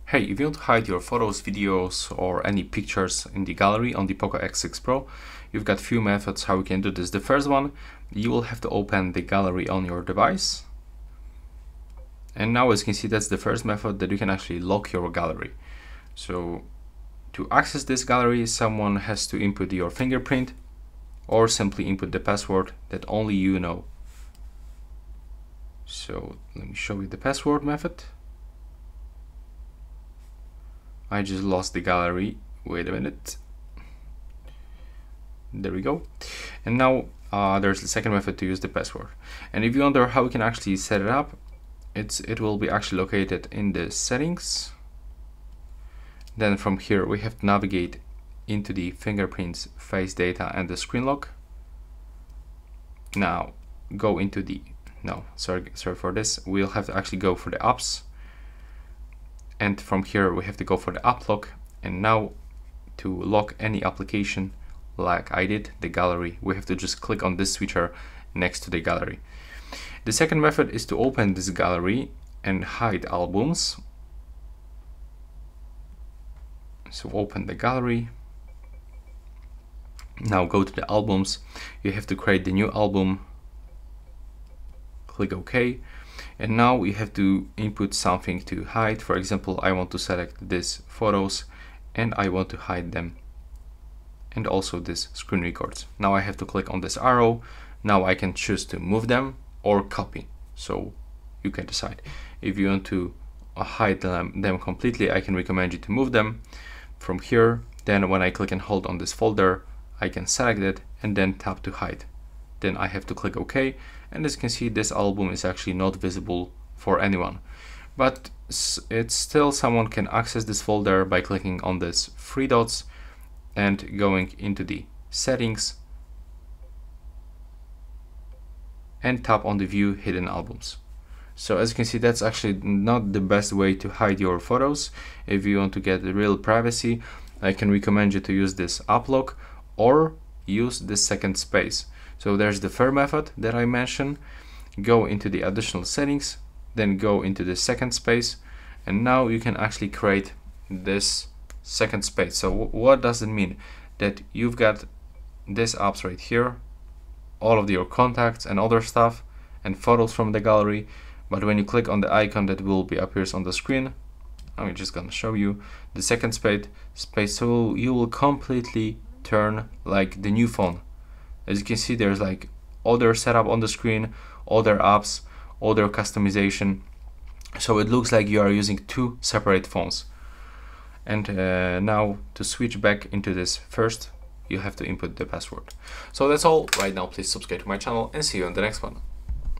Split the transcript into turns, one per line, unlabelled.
Hey, if you want to hide your photos, videos, or any pictures in the gallery on the POCO X6 Pro, you've got few methods how you can do this. The first one, you will have to open the gallery on your device. And now, as you can see, that's the first method that you can actually lock your gallery. So to access this gallery, someone has to input your fingerprint or simply input the password that only you know. So let me show you the password method. I just lost the gallery. Wait a minute. There we go. And now there's the second method to use the password. And if you wonder how we can actually set it up, it will be actually located in the settings. Then from here we have to navigate into the fingerprints, face data, and the screen lock. Now go into the sorry for this. We'll have to actually go for the apps. And from here we have to go for the app lock, and now to lock any application like I did, the gallery, we have to just click on this switcher next to the gallery. The second method is to open this gallery and hide albums. So open the gallery. Now go to the albums. You have to create the new album. Click OK. And now we have to input something to hide. For example, I want to select these photos and I want to hide them. And also this screen records. Now I have to click on this arrow. Now I can choose to move them or copy. So you can decide. If you want to hide them completely, I can recommend you to move them. From here, then when I click and hold on this folder, I can select it and then tap to hide. Then I have to click OK, and as you can see, this album is actually not visible for anyone. But it's still, someone can access this folder by clicking on this three dots and going into the settings and tap on the view hidden albums. So as you can see, that's actually not the best way to hide your photos. If you want to get real privacy, I can recommend you to use this app lock or use this second space. So there's the first method that I mentioned. Go into the additional settings, then go into the second space, and now you can actually create this second space. So what does it mean? That you've got these apps right here, all of your contacts and other stuff and photos from the gallery, but when you click on the icon that will be appears on the screen, I'm just gonna show you the second space, so you will completely turn like the new phone. As you can see, there's like other setup on the screen, other apps, other customization. So it looks like you are using two separate phones. And now to switch back into this first, you have to input the password. So that's all right now. Please subscribe to my channel and see you on the next one.